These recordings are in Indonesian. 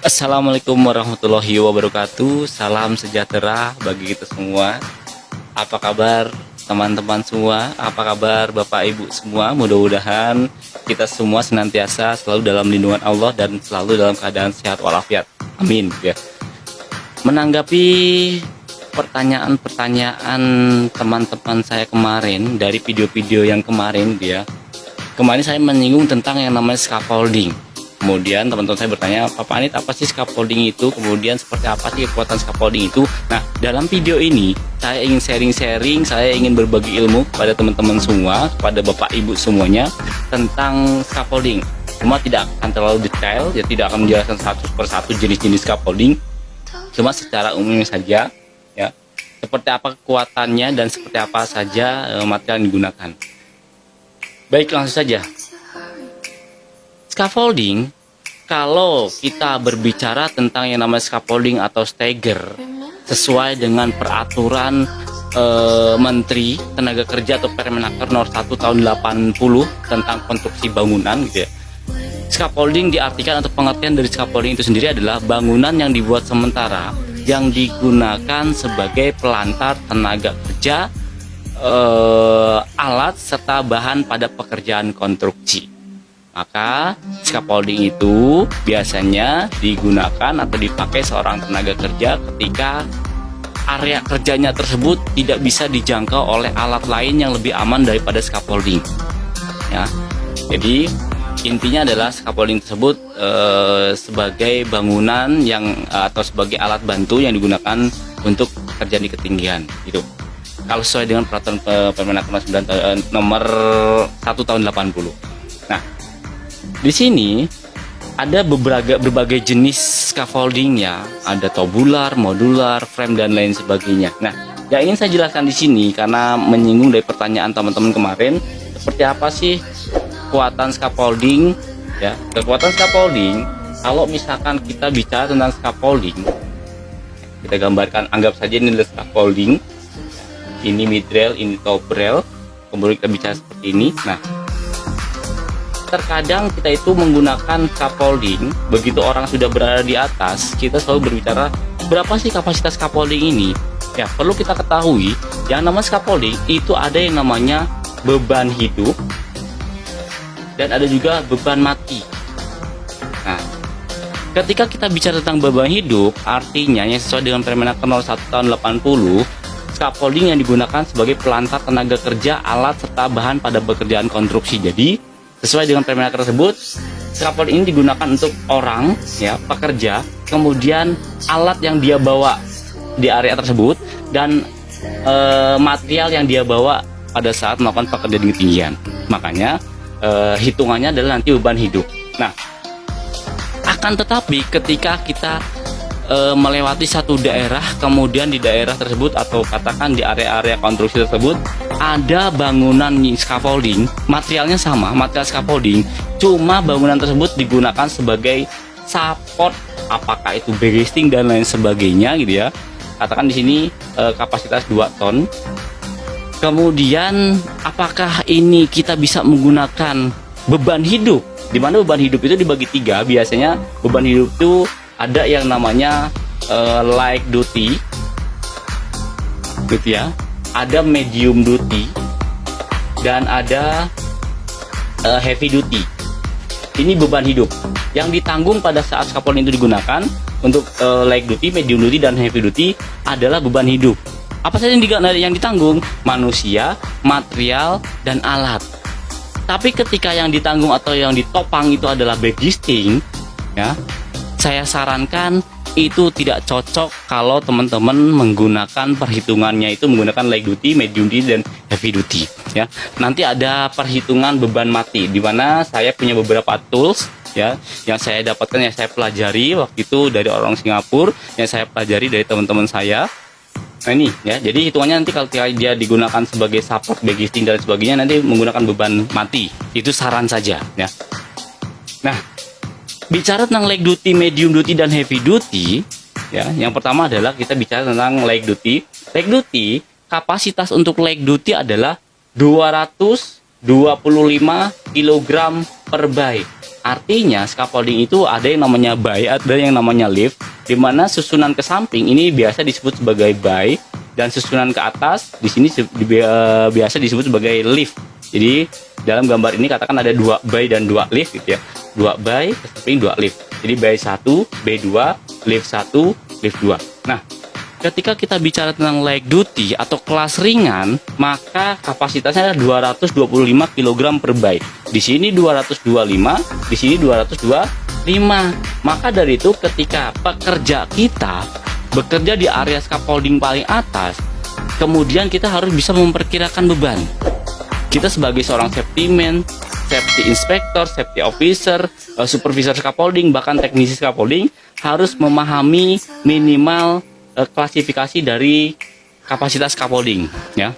Assalamualaikum warahmatullahi wabarakatuh. Salam sejahtera bagi kita semua. Apa kabar teman-teman semua? Apa kabar Bapak Ibu semua? Mudah-mudahan kita semua senantiasa selalu dalam lindungan Allah dan selalu dalam keadaan sehat walafiat. Amin ya. Menanggapi pertanyaan-pertanyaan teman-teman saya kemarin dari video-video yang kemarin kemarin saya menyinggung tentang yang namanya scaffolding. Kemudian teman-teman saya bertanya, Pak Anit, apa sih scaffolding itu? Kemudian seperti apa sih kekuatan scaffolding itu? Nah, dalam video ini saya ingin sharing-sharing, saya ingin berbagi ilmu kepada teman-teman semua, kepada Bapak Ibu semuanya tentang scaffolding. Cuma tidak akan terlalu detail, ya tidak akan menjelaskan satu persatu jenis-jenis scaffolding. Cuma secara umum saja, ya. Seperti apa kekuatannya dan seperti apa saja material yang digunakan. Baik, langsung saja. Scaffolding, kalau kita berbicara tentang yang namanya scaffolding atau stagger, sesuai dengan peraturan Menteri Tenaga Kerja atau Permenaker nomor 1 tahun 80 tentang konstruksi bangunan gitu ya. Scaffolding diartikan atau pengertian dari scaffolding itu sendiri adalah bangunan yang dibuat sementara yang digunakan sebagai pelantar tenaga kerja, alat serta bahan pada pekerjaan konstruksi. Maka scaffolding itu biasanya digunakan atau dipakai seorang tenaga kerja ketika area kerjanya tersebut tidak bisa dijangkau oleh alat lain yang lebih aman daripada scaffolding. Ya, jadi intinya adalah scaffolding tersebut sebagai bangunan yang atau sebagai alat bantu yang digunakan untuk kerja di ketinggian. Itu kalau sesuai dengan peraturan Permenaker nomor 1 tahun 80. Nah, di sini ada berbagai jenis scaffolding ya, ada tubular, modular, frame dan lain sebagainya. Nah, yang ingin saya jelaskan di sini karena menyinggung dari pertanyaan teman-teman kemarin, seperti apa sih kekuatan scaffolding? Ya, kekuatan scaffolding, kalau misalkan kita bicara tentang scaffolding, kita gambarkan, anggap saja ini adalah scaffolding, ini mid rail, ini top rail, kemudian kita bicara seperti ini. Nah, terkadang kita itu menggunakan scaffolding, begitu orang sudah berada di atas, kita selalu berbicara berapa sih kapasitas scaffolding ini. Ya, perlu kita ketahui yang namanya scaffolding itu ada yang namanya beban hidup dan ada juga beban mati. Nah, ketika kita bicara tentang beban hidup, artinya yang sesuai dengan Permenaker nomor 1 tahun 80, scaffolding yang digunakan sebagai pelantar tenaga kerja, alat serta bahan pada pekerjaan konstruksi. Jadi sesuai dengan Permenaker tersebut, scaffolding ini digunakan untuk orang, ya, pekerja, kemudian alat yang dia bawa di area tersebut, dan material yang dia bawa pada saat melakukan pekerjaan di ketinggian. Makanya hitungannya adalah nanti beban hidup. Nah, akan tetapi ketika kita melewati satu daerah, kemudian di daerah tersebut atau katakan di area-area konstruksi tersebut ada bangunan scaffolding, materialnya sama, material scaffolding, cuma bangunan tersebut digunakan sebagai support, apakah itu blasting dan lain sebagainya gitu ya. Katakan di sini kapasitas 2 ton. Kemudian apakah ini kita bisa menggunakan beban hidup? Di mana beban hidup itu dibagi 3. Biasanya beban hidup itu ada yang namanya light duty gitu ya, ada medium duty, dan ada heavy duty. Ini beban hidup yang ditanggung pada saat scaffolding itu digunakan. Untuk light duty, medium duty, dan heavy duty adalah beban hidup. Apa saja yang ditanggung? Manusia, material, dan alat. Tapi ketika yang ditanggung atau yang ditopang itu adalah blasting, ya, saya sarankan itu tidak cocok kalau teman-teman menggunakan perhitungannya itu menggunakan light duty, medium duty, dan heavy duty ya. Nanti ada perhitungan beban mati di mana saya punya beberapa tools ya yang saya dapatkan, yang saya pelajari waktu itu dari orang Singapura, yang saya pelajari dari teman-teman saya. Nah ini ya, jadi hitungannya nanti kalau dia digunakan sebagai support, blasting dan sebagainya, nanti menggunakan beban mati. Itu saran saja ya. Nah, bicara tentang light duty, medium duty, dan heavy duty, ya, yang pertama adalah kita bicara tentang light duty. Light duty, kapasitas untuk light duty adalah 225 kg per bay. Artinya scaffolding itu ada yang namanya bay, ada yang namanya lift, di mana susunan ke samping ini biasa disebut sebagai bay dan susunan ke atas di sini biasa disebut sebagai lift. Jadi dalam gambar ini katakan ada 2 bay dan 2 lift gitu ya. 2 bay ke samping 2 lift. Jadi bay 1, bay 2, lift 1, lift 2. Nah, ketika kita bicara tentang light duty atau kelas ringan, maka kapasitasnya adalah 225 kg per bay. Di sini 225, di sini 225. Maka dari itu ketika pekerja kita bekerja di area scaffolding paling atas, kemudian kita harus bisa memperkirakan beban. Kita sebagai seorang safety man, safety inspector, safety officer, supervisor scaffolding, bahkan teknisi scaffolding harus memahami minimal klasifikasi dari kapasitas scaffolding ya.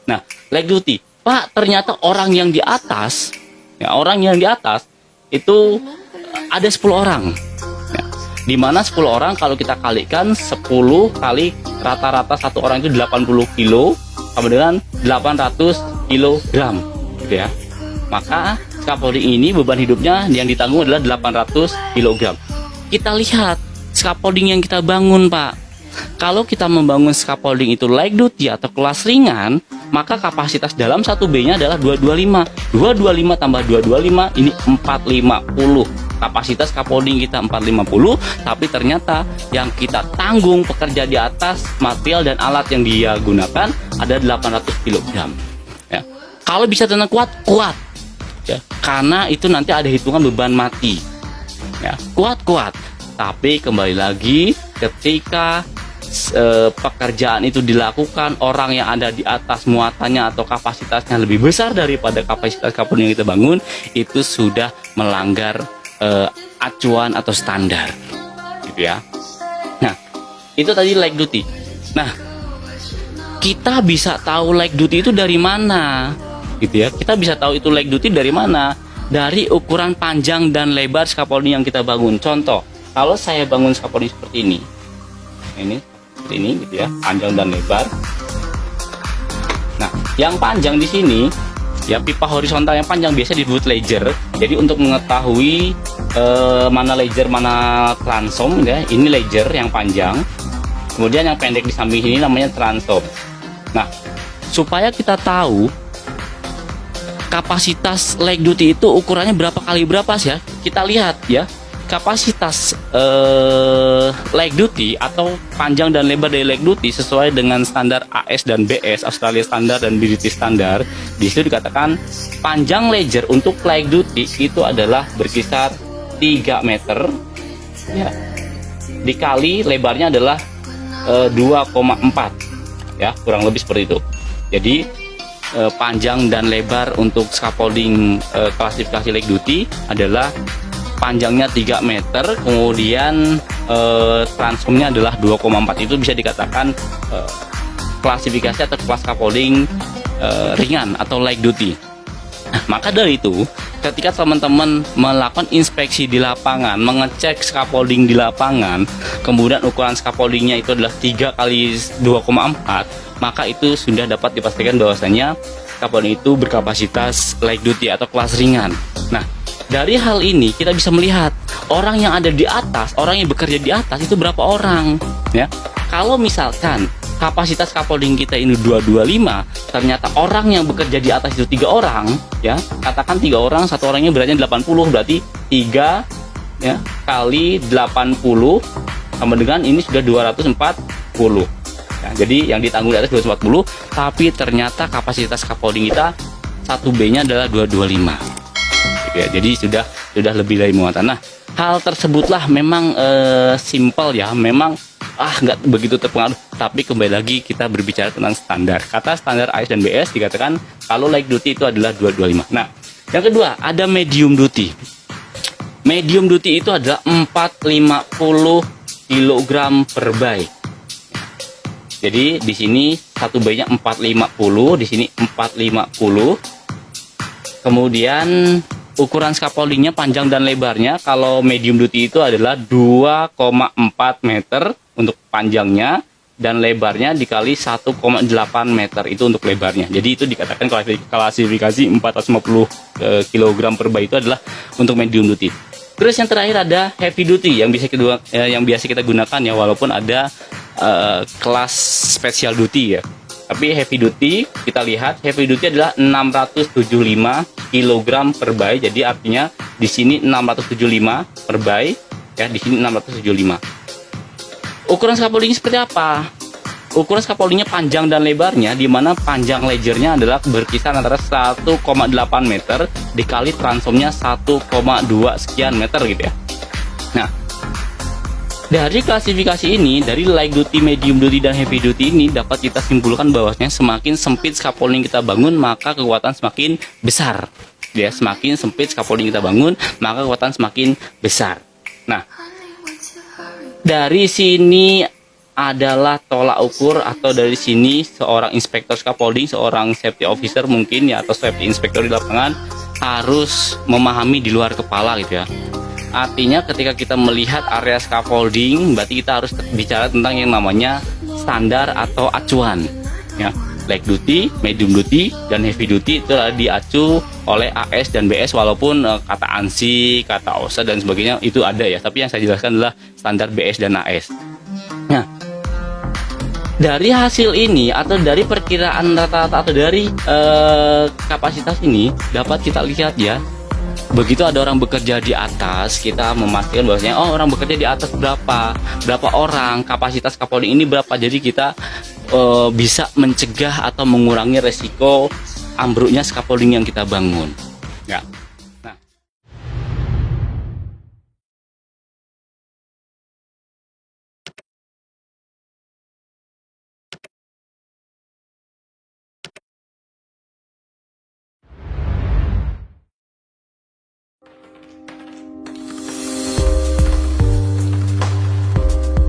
Nah, light duty, Pak, ternyata orang yang di atas ya, orang yang di atas itu ada 10 orang ya. Dimana 10 orang kalau kita kalikan 10 kali rata-rata satu orang itu 80 kilo sama dengan 800 kilogram gitu ya. Maka scaffolding ini beban hidupnya yang ditanggung adalah 800 kilogram. Kita lihat scaffolding yang kita bangun, Pak. Kalau kita membangun scaffolding itu light duty atau kelas ringan, maka kapasitas dalam 1B-nya adalah 225. 225 tambah 225 ini 450. Kapasitas scaffolding kita 450, tapi ternyata yang kita tanggung pekerja di atas, material dan alat yang dia gunakan ada 800 kg. Ya. Kalau bisa tenang kuat. Ya, karena itu nanti ada hitungan beban mati. Ya, kuat. Tapi kembali lagi ketika pekerjaan itu dilakukan, orang yang ada di atas muatannya atau kapasitasnya lebih besar daripada kapasitas scaffolding yang kita bangun, itu sudah melanggar acuan atau standar gitu ya. Nah, itu tadi light duty. Nah, kita bisa tahu light duty itu dari mana gitu ya. Kita bisa tahu itu light duty dari mana? Dari ukuran panjang dan lebar scaffolding yang kita bangun. Contoh, kalau saya bangun scaffolding seperti ini gitu ya, panjang dan lebar. Nah, yang panjang di sini ya, pipa horizontal yang panjang biasa disebut ledger. Jadi untuk mengetahui mana ledger mana transom ya, ini ledger yang panjang. Kemudian yang pendek di samping ini namanya transom. Nah, supaya kita tahu kapasitas light duty itu ukurannya berapa kali berapa sih ya, kita lihat ya. Kapasitas light duty atau panjang dan lebar dari light duty sesuai dengan standar AS dan BS, Australia Standard dan British Standard. Di situ dikatakan panjang ledger untuk light duty itu adalah berkisar 3 meter ya, dikali lebarnya adalah 2,4 ya, kurang lebih seperti itu. Jadi panjang dan lebar untuk scaffolding klasifikasi light duty adalah panjangnya 3 meter, kemudian transomnya adalah 2,4. Itu bisa dikatakan klasifikasi atau kelas scaffolding ringan atau light duty. Nah, maka dari itu ketika teman-teman melakukan inspeksi di lapangan, mengecek scaffolding di lapangan, kemudian ukuran scaffoldingnya itu adalah 3 kali 2,4, maka itu sudah dapat dipastikan bahwasanya scaffolding itu berkapasitas light duty atau kelas ringan. Nah, dari hal ini kita bisa melihat orang yang ada di atas, orang yang bekerja di atas itu berapa orang ya. Kalau misalkan kapasitas scaffolding kita ini 225, ternyata orang yang bekerja di atas itu 3 orang ya, katakan 3 orang, satu orangnya beratnya 80, berarti 3 ya kali 80 sama dengan ini sudah 240 ya. Jadi yang ditanggung di atas 240, tapi ternyata kapasitas scaffolding kita 1B-nya adalah 225 ya, jadi sudah lebih dari muatan. Nah, hal tersebutlah memang simple ya, memang nggak begitu terpengaruh, tapi kembali lagi kita berbicara tentang standar. Kata standar AS dan BS dikatakan kalau light duty itu adalah 225. Nah, yang kedua ada medium duty. Medium duty itu adalah 450 kg per bay. Jadi di sini 1B-nya 450, di sini 450. Kemudian ukuran scaffoldingnya panjang dan lebarnya kalau medium duty itu adalah 2,4 meter untuk panjangnya, dan lebarnya dikali 1,8 meter itu untuk lebarnya. Jadi itu dikatakan klasifikasi 450 kg per bayi itu adalah untuk medium duty. Terus yang terakhir ada heavy duty yang biasa kita gunakan ya, walaupun ada kelas special duty ya. Tapi heavy duty kita lihat heavy duty adalah 675 kg per bayi. Jadi artinya di sini 675 per bayi ya, di sini 675. Ukuran scaffolding seperti apa? Ukuran scaffoldingnya panjang dan lebarnya, di mana panjang lejernya adalah berkisar antara 1,8 meter dikali transomnya 1,2 sekian meter gitu ya. Nah, dari klasifikasi ini, dari light duty, medium duty, dan heavy duty ini dapat kita simpulkan bahwasanya semakin sempit scaffolding kita bangun, maka kekuatan semakin besar. Ya, semakin sempit scaffolding kita bangun, maka kekuatan semakin besar. Nah, dari sini adalah tolak ukur, atau dari sini seorang inspektor scaffolding, seorang safety officer mungkin ya, atau safety inspector di lapangan harus memahami di luar kepala gitu ya. Artinya ketika kita melihat area scaffolding, berarti kita harus bicara tentang yang namanya standar atau acuan ya. Light duty, medium duty, dan heavy duty itu adalah diacu oleh AS dan BS, walaupun kata ANSI, kata OSHA dan sebagainya itu ada ya, tapi yang saya jelaskan adalah standar BS dan AS. Nah, dari hasil ini atau dari perkiraan rata-rata atau dari kapasitas ini dapat kita lihat ya, begitu ada orang bekerja di atas, kita memastikan bahwasanya orang bekerja di atas berapa orang, kapasitas scaffolding ini berapa, jadi kita bisa mencegah atau mengurangi resiko ambruknya scaffolding yang kita bangun ya.